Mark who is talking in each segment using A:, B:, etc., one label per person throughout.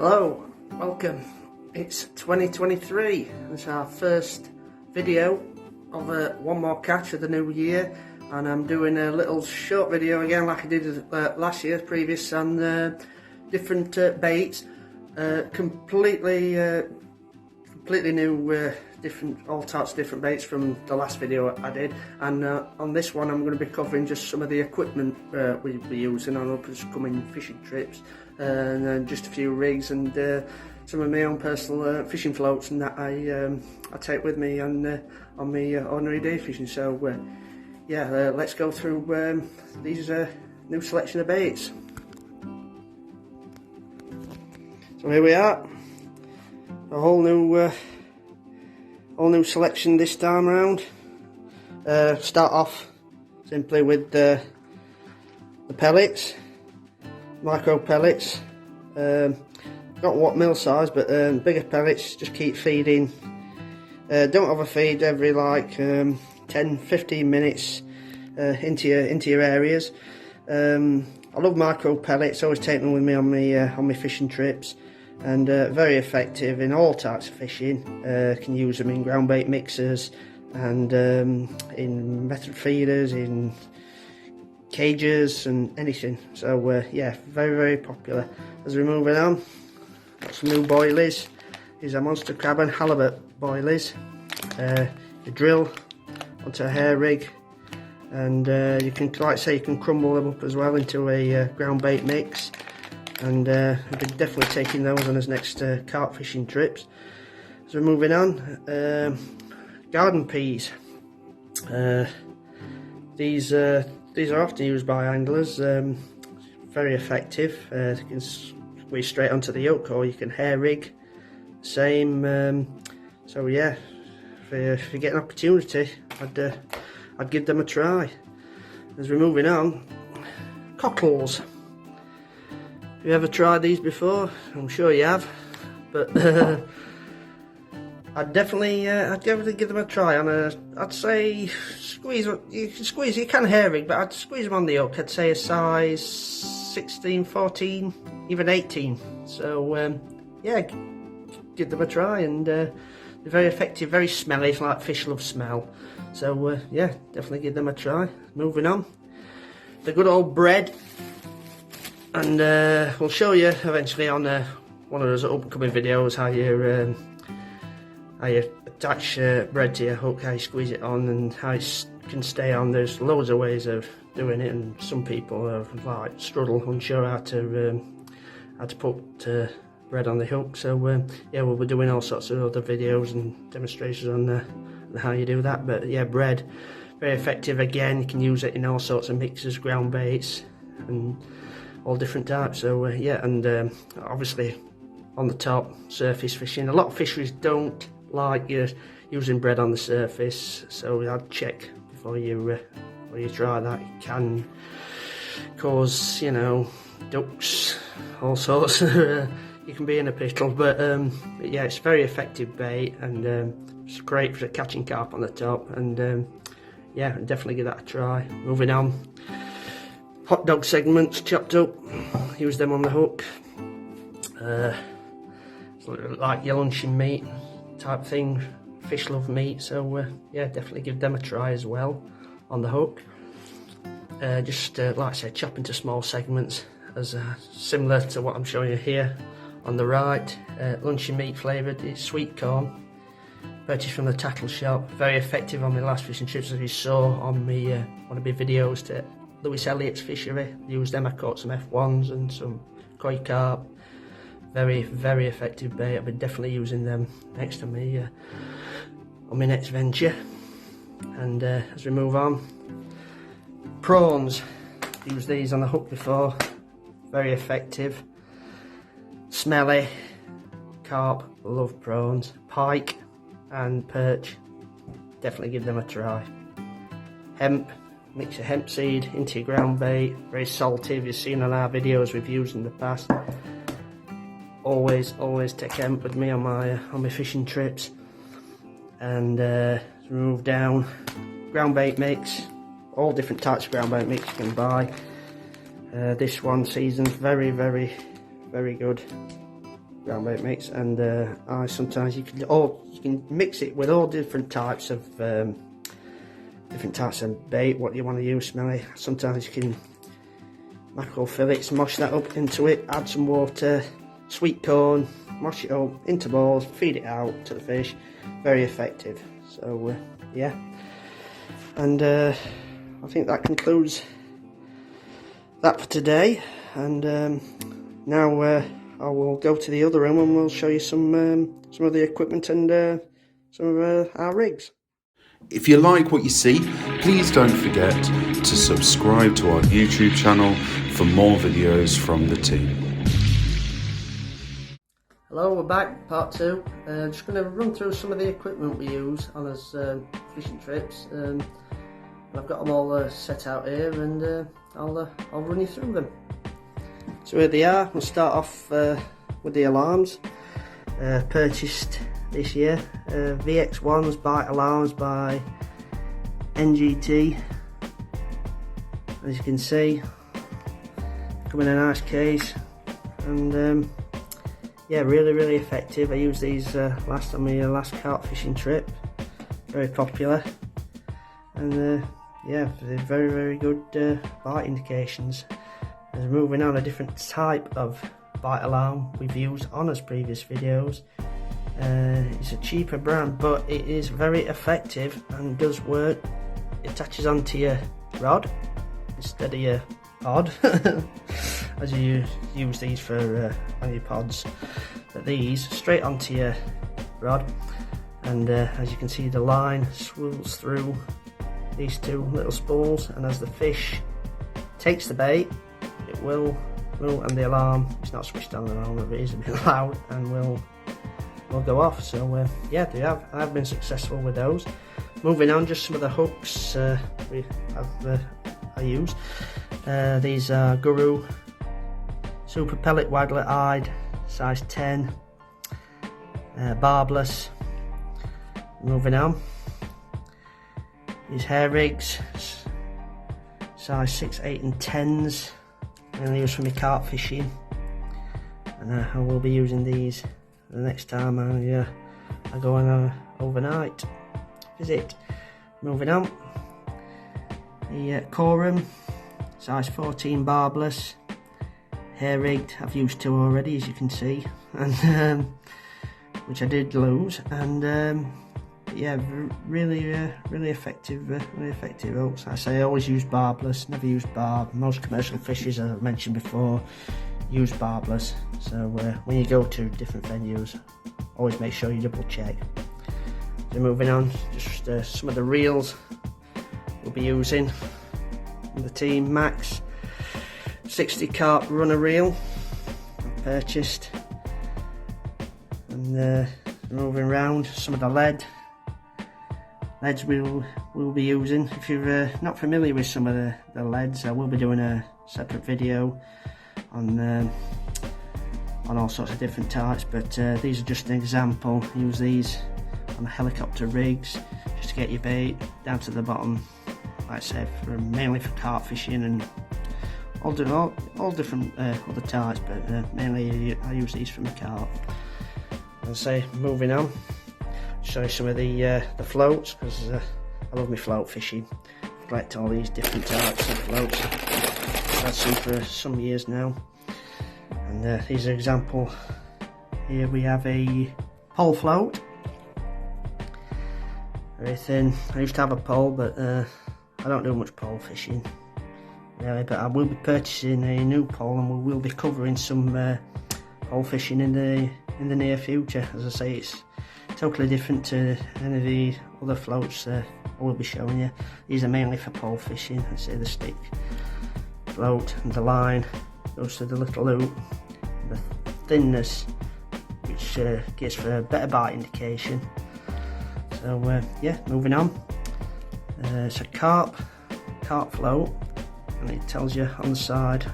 A: Hello, welcome. It's 2023. It's our first video of one more catch of the new year, and I'm doing a little short video again like I did last year, previous, on different baits, completely new, different, all types of different baits from the last video I did. And on this one I'm going to be covering just some of the equipment we'll be using on upcoming fishing trips, and then just a few rigs and some of my own personal fishing floats and that I take with me on my ordinary day fishing. So yeah, let's go through these new selection of baits. So here we are, a whole new selection this time around. Start off simply with the pellets, micro pellets. Got what mill size, but bigger pellets. Just keep feeding. Don't overfeed every like 10-15 minutes into your areas. I love micro pellets. Always take them with me on my fishing trips, and very effective in all types of fishing. Can use them in ground bait mixers and in method feeders, in cages and anything. So yeah, very popular. As we're moving on, got some new boilies. These are monster crab and halibut boilies. You drill onto a hair rig, and you can, like I say, you can crumble them up as well into a ground bait mix. And we'll be definitely taking those on his next carp fishing trips. So we're moving on. Garden peas. These are often used by anglers. Very effective. You can squeeze straight onto the hook, or you can hair rig. Same. So yeah, if you get an opportunity, I'd give them a try. As we're moving on, cockles. Have you ever tried these before? I'm sure you have, but I'd definitely give them a try. I'd say squeeze. You can hair rig, but I'd squeeze them on the hook. I'd say a size 16, 14, even 18. So yeah, give them a try, and they're very effective, very smelly. It's like fish love smell. So yeah, definitely give them a try. Moving on, the good old bread. And we'll show you eventually on one of those upcoming videos how you attach bread to your hook, how you squeeze it on, and how it can stay on. There's loads of ways of doing it, and some people are like struggle, unsure how to put bread on the hook. So yeah, we'll be doing all sorts of other videos and demonstrations on how you do that. But yeah, bread, very effective. Again, you can use it in all sorts of mixes, ground baits, and all different types. So yeah, and obviously on the top, surface fishing. A lot of fisheries don't like you using bread on the surface, so I'd check before you try that. It can cause, you know, ducks, all sorts. You can be in a pickle, but yeah, it's a very effective bait, and it's great for catching carp on the top. And yeah, definitely give that a try. Moving on. Hot dog segments chopped up, use them on the hook. Like your luncheon meat type thing, fish love meat. So yeah, definitely give them a try as well on the hook. Just like I said, chop into small segments, as similar to what I'm showing you here on the right. Luncheon meat flavoured, it's sweet corn, purchased from the tackle shop. Very effective on my last fishing trips, as you saw on me one of my videos to Lewis Elliott's fishery. Used them. I caught some F1s and some koi carp. Very effective bait. I've been definitely using them next to me on my next venture. And as we move on, prawns. Used these on the hook before. Very effective. Smelly. Carp, love prawns. Pike and perch, definitely give them a try. Hemp. Mix your hemp seed into your ground bait. Very salty, if you've seen on our videos we've used in the past. Always take hemp with me on my fishing trips. And move down, ground bait mix. All different types of ground bait mix you can buy. This one season's very good. ground bait mix, and I sometimes you can mix it with all different types of bait. What you want to use, Smelly. Sometimes you can mackerel fillets, mash that up into it, add some water, sweet corn, mash it up into balls, feed it out to the fish. Very effective. So yeah, and I think that concludes that for today. And now I will go to the other room and we'll show you some of the equipment and some of our rigs.
B: If you like what you see, please don't forget to subscribe to our YouTube channel for more videos from the team.
A: Hello, we're back, part 2. Just going to run through some of the equipment we use on our fishing trips. I've got them all set out here, and I'll run you through them. So here they are. We'll start off with the alarms. Purchased this year, VX1s bite alarms by NGT. As you can see, come in a nice case, and yeah, really effective. I used these last on my last carp fishing trip. Very popular, and yeah, they're very good bite indications. As moving on, a different type of bite alarm we've used on our previous videos. It's a cheaper brand, but it is very effective and does work. It attaches onto your rod instead of your pod, as you use these for on your pods. But these straight onto your rod, and as you can see, the line swirls through these two little spools, and as the fish takes the bait, it will, and the alarm, it's not switched on at all, but it is a bit loud, and will go off. So yeah, I've been successful with those. Moving on, just some of the hooks I use. These are Guru Super Pellet Waggler Eyed, size 10, barbless. Moving on, these hair rigs, size 6, 8 and 10s. I'm going to use for my carp fishing, and I will be using these the next time I go on a overnight visit. Moving on, the Corum, size 14 barbless, hair rigged. I've used 2 already, as you can see, and which I did lose, and yeah, really effective, hooks. I say I always use barbless, never use barb. Most commercial fishers, as I've mentioned before, use barbless. So when you go to different venues, always make sure you double check. So moving on, just some of the reels we'll be using. The Team Max 60 carp runner reel I purchased, and moving around, some of the leads we'll be using. If you're not familiar with some of the leads, I will be doing a separate video on all sorts of different types, but these are just an example. Use these on the helicopter rigs just to get your bait down to the bottom, like I said, mainly for carp fishing and all different other types, but mainly I use these for my carp. And say, moving on, show you some of the floats, because I love my float fishing. I've collected all these different types of floats. I've had some for some years now, and these are example. Here we have a pole float, very thin. I used to have a pole, but I don't do much pole fishing really, but I will be purchasing a new pole, and we will be covering some pole fishing in the near future. As I say, it's totally different to any of the other floats I will be showing you. These are mainly for pole fishing. I say the stick float, and the line goes to the little loop. The thinness, which gives for a better bite indication. So yeah, moving on. It's a carp float, and it tells you on the side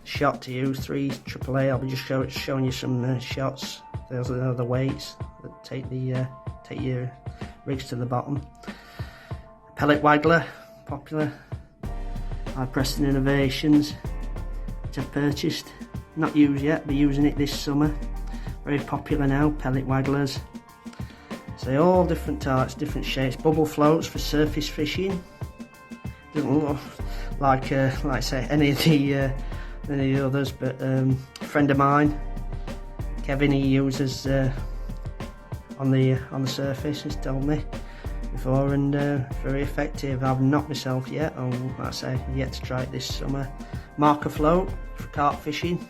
A: shot to use, 3 AAA. I'll be just showing you some shots. Those are the weights that take your rigs to the bottom. Pellet Waggler, popular. Preston Innovations, which I've purchased, not used yet, but using it this summer. very popular now, pellet wagglers. So all different types, different shapes. Bubble floats for surface fishing. Doesn't look like I say any of the others, but a friend of mine, Kevin, he uses on the surface. He's told me before, and very effective. I've not myself yet. Like I say, I've yet to try it this summer. Marker float for carp fishing,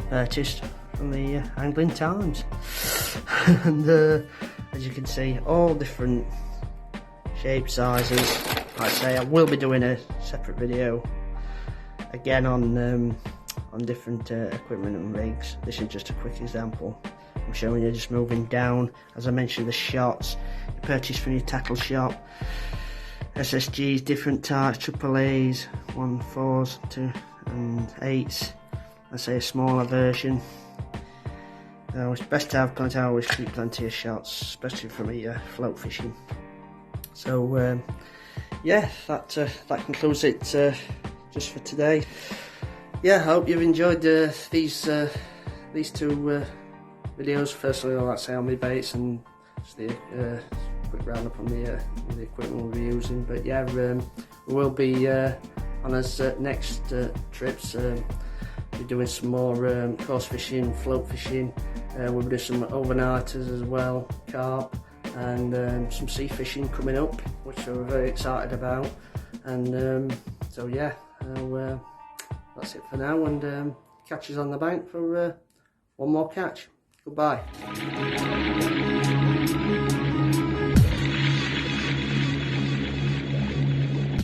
A: purchased from the Angling Times. And as you can see, all different shapes, sizes. Like I say, I will be doing a separate video again on different equipment and rigs. This is just a quick example. I'm showing you just moving down. As I mentioned, the shots you purchase from your tackle shop. SSGs, different types, AAAs, 1.4s, 2 and 8s. I say a smaller version. It's best to have plenty. I always keep plenty of shots, especially for me float fishing. So yeah, that concludes it just for today. Yeah, I hope you've enjoyed these two videos. Firstly, I'd say on my baits and just the quick roundup on the equipment we'll be using. But yeah, we will be on our next trips. We're doing some more coarse fishing, float fishing. We'll do some overnighters as well, carp, and some sea fishing coming up, which we're very excited about. And so yeah, that's it for now, and catch us on the bank for one more catch. Goodbye.